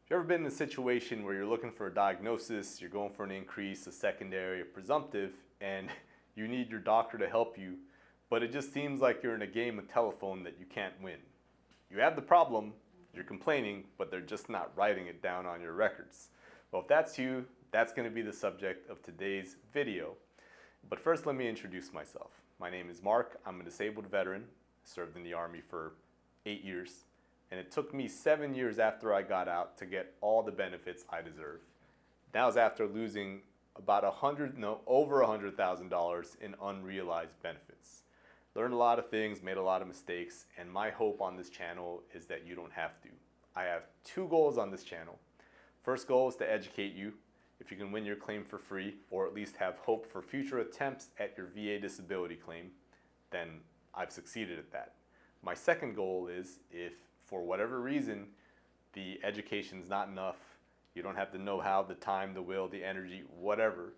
Have you ever been in a situation where you're looking for a diagnosis, you're going for an increase, a secondary, a presumptive, and you need your doctor to help you, but it just seems like you're in a game of telephone that you can't win? You have the problem, you're complaining, but they're just not writing it down on your records. Well, if that's you, that's going to be the subject of today's video. But first, let me introduce myself. My name is Mark. I'm a disabled veteran. Served in the Army for 8 years. And it took me 7 years after I got out to get all the benefits I deserve. That was after losing about over $100,000 in unrealized benefits. Learned a lot of things, made a lot of mistakes, and my hope on this channel is that you don't have to. I have two goals on this channel. First goal is to educate you. If you can win your claim for free, or at least have hope for future attempts at your VA disability claim, then I've succeeded at that. My second goal is, if for whatever reason the education's not enough, you don't have the know-how, the time, the will, the energy, whatever,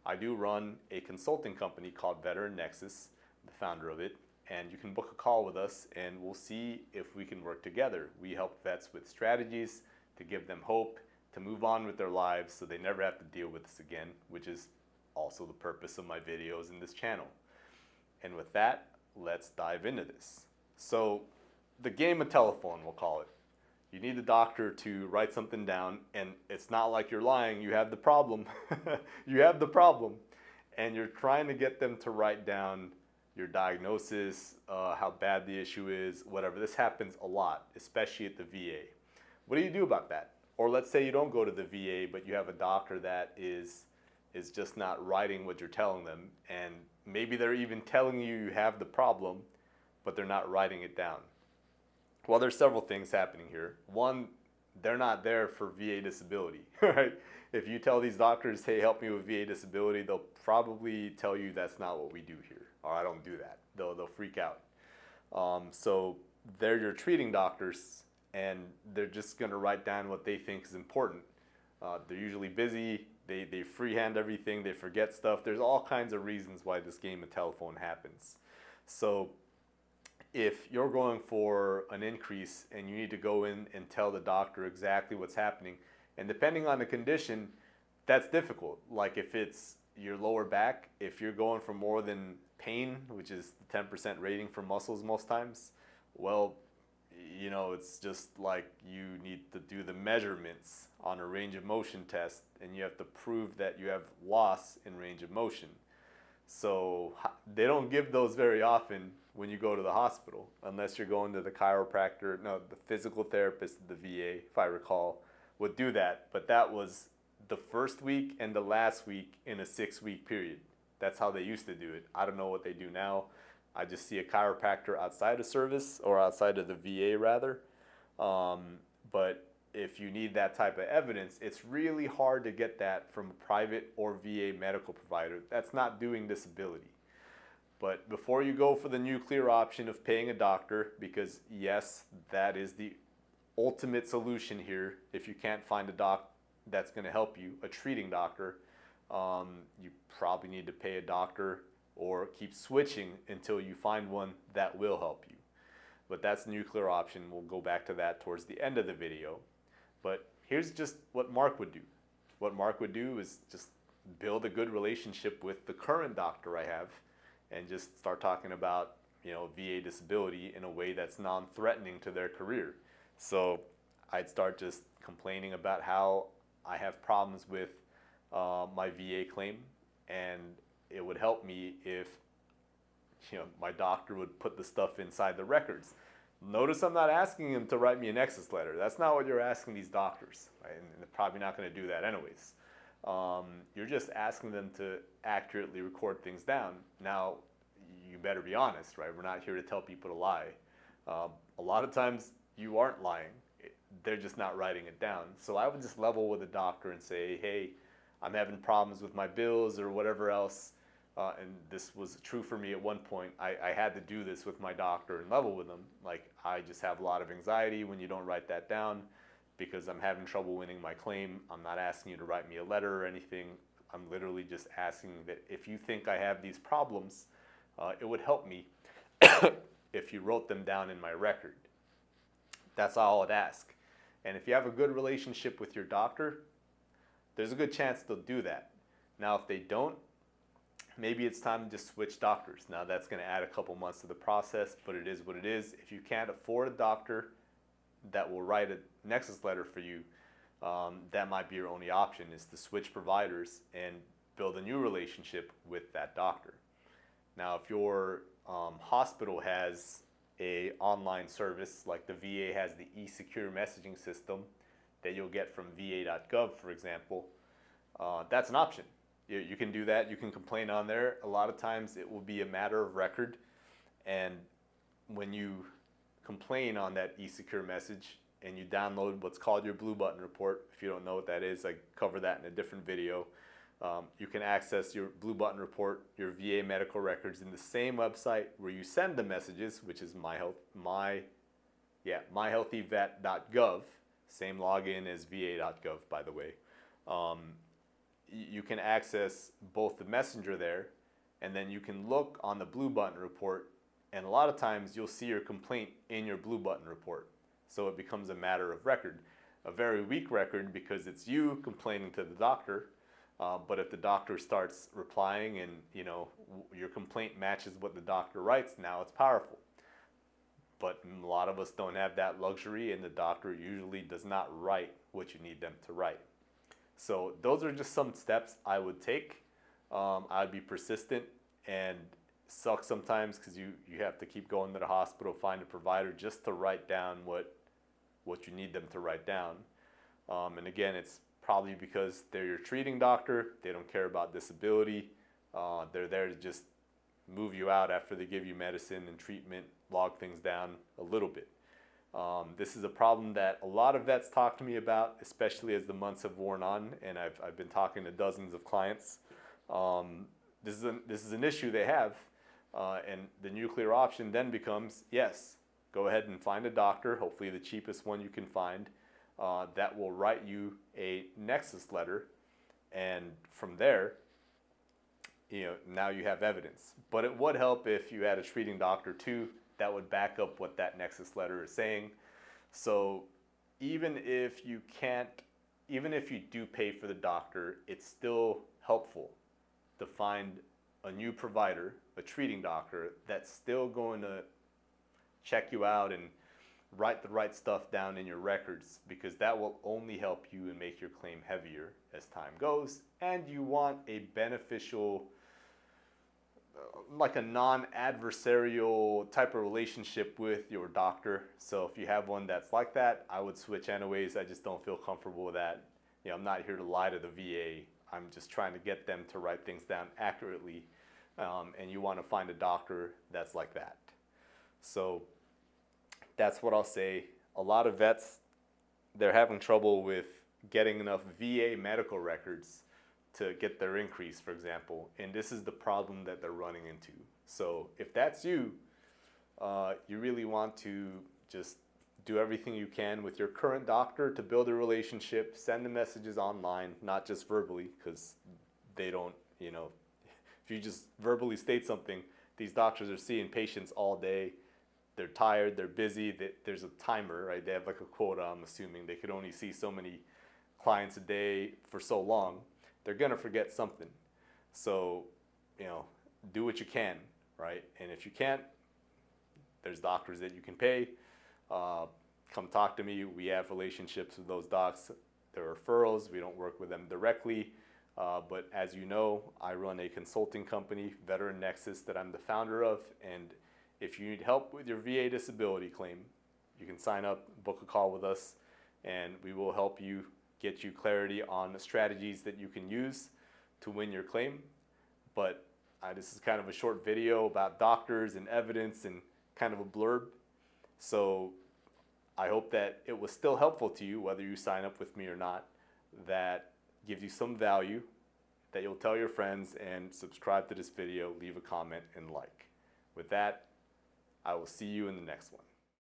I do run a consulting company called Nexus, the founder of it, and you can book a call with us and we'll see if we can work together. We help vets with strategies to give them hope, to move on with their lives so they never have to deal with this again, which is also the purpose of my videos in this channel. And with that, let's dive into this. So, the game of telephone, we'll call it. You need the doctor to write something down, and it's not like you're lying, you have the problem. You have the problem, and you're trying to get them to write down your diagnosis, how bad the issue is, whatever. This happens a lot, especially at the VA. What do you do about that? Or let's say you don't go to the VA, but you have a doctor that is just not writing what you're telling them, and maybe they're even telling you you have the problem, but they're not writing it down. Well, there's several things happening here. One, they're not there for VA disability, right? If you tell these doctors, hey, help me with VA disability, they'll probably tell you that's not what we do here, or I don't do that. They'll freak out. So they're your treating doctors, and they're just going to write down what they think is important. They're usually busy, they freehand everything, they forget stuff. There's all kinds of reasons why this game of telephone happens. So if you're going for an increase and you need to go in and tell the doctor exactly what's happening, and depending on the condition, that's difficult. Like if it's your lower back, if you're going for more than pain, which is the 10% rating for muscles most times, well, you know, it's just like you need to do the measurements on a range of motion test, and you have to prove that you have loss in range of motion. So they don't give those very often when you go to the hospital, unless you're going to the chiropractor. No, the physical therapist at the VA, if I recall, would do that. But that was the first week and the last week in a 6-week period. That's how they used to do it. I don't know what they do now. I just see a chiropractor outside of service, or outside of the VA rather. But if you need that type of evidence, it's really hard to get that from a private or VA medical provider that's not doing disability. But before you go for the nuclear option of paying a doctor, because yes, that is the ultimate solution here, if you can't find a doc that's going to help you, a treating doctor, you probably need to pay a doctor or keep switching until you find one that will help you. But that's the nuclear option. We'll go back to that towards the end of the video. But here's just what Mark would do. What Mark would do is just build a good relationship with the current doctor I have, and just start talking about, you know, VA disability in a way that's non-threatening to their career. So I'd start just complaining about how I have problems with my VA claim, and it would help me if, you know, my doctor would put the stuff inside the records. Notice I'm not asking him to write me a Nexus letter. That's not what you're asking these doctors, right? And they're probably not going to do that anyways. You're just asking them to accurately record things down. Now, you better be honest, right? We're not here to tell people to lie. A lot of times you aren't lying. They're just not writing it down. So I would just level with the doctor and say, hey, I'm having problems with my bills or whatever else. And this was true for me at one point. I had to do this with my doctor and level with them. Like, I just have a lot of anxiety when you don't write that down, because I'm having trouble winning my claim. I'm not asking you to write me a letter or anything. I'm literally just asking that if you think I have these problems, it would help me if you wrote them down in my record. That's all I'd ask. And if you have a good relationship with your doctor, there's a good chance they'll do that. Now, if they don't, maybe it's time to just switch doctors. Now, that's going to add a couple months to the process, but it is what it is. If you can't afford a doctor that will write a Nexus letter for you, that might be your only option, is to switch providers and build a new relationship with that doctor. Now, if your hospital has a online service, like the VA has the e-secure messaging system that you'll get from va.gov, for example, that's an option. You can do that. You can complain on there. A lot of times it will be a matter of record, and when you complain on that e-secure message and you download what's called your blue button report, if you don't know what that is, I cover that in a different video. You can access your blue button report, your VA medical records, in the same website where you send the messages, which is myhealthyvet.gov. Same login as va.gov, by the way. You can access both the messenger there, and then you can look on the blue button report, and a lot of times you'll see your complaint in your blue button report. So it becomes a matter of record. A very weak record because it's you complaining to the doctor. But if the doctor starts replying and your complaint matches what the doctor writes, now it's powerful. But a lot of us don't have that luxury, and the doctor usually does not write what you need them to write. So those are just some steps I would take. I'd be persistent, and sucks sometimes because you have to keep going to the hospital, find a provider just to write down what you need them to write down. And again, it's probably because they're your treating doctor. They don't care about disability. They're there to just move you out after they give you medicine and treatment, log things down a little bit. This is a problem that a lot of vets talk to me about, especially as the months have worn on, and I've been talking to dozens of clients. This is an issue they have, and the nuclear option then becomes, yes, go ahead and find a doctor, hopefully the cheapest one you can find, that will write you a Nexus letter, and from there, now you have evidence. But it would help if you had a treating doctor too that would back up what that Nexus letter is saying. So even if you do pay for the doctor, it's still helpful to find a new provider, a treating doctor, that's still going to check you out and write the right stuff down in your records, because that will only help you and make your claim heavier as time goes. And you want a beneficial, like a non-adversarial type of relationship with your doctor. So if you have one that's like that, I would switch anyways. I just don't feel comfortable with that. I'm not here to lie to the VA. I'm just trying to get them to write things down accurately. And you want to find a doctor that's like that. So that's what I'll say. A lot of vets, they're having trouble with getting enough VA medical records to get their increase, for example. And this is the problem that they're running into. So if that's you, you really want to just do everything you can with your current doctor to build a relationship, send the messages online, not just verbally, because they don't, if you just verbally state something, these doctors are seeing patients all day. They're tired, they're busy, there's a timer, right? They have like a quota, I'm assuming. They could only see so many clients a day for so long. They're gonna forget something. So, do what you can, right? And if you can't, there's doctors that you can pay. Come talk to me. We have relationships with those docs. They're referrals. We don't work with them directly. But as you know, I run a consulting company, Veteran Nexus, that I'm the founder of. And if you need help with your VA disability claim, you can sign up, book a call with us, and we will help you get you clarity on the strategies that you can use to win your claim. But this is kind of a short video about doctors and evidence and kind of a blurb. So I hope that it was still helpful to you, whether you sign up with me or not, that gives you some value, that you'll tell your friends and subscribe to this video, leave a comment and like. With that, I will see you in the next one.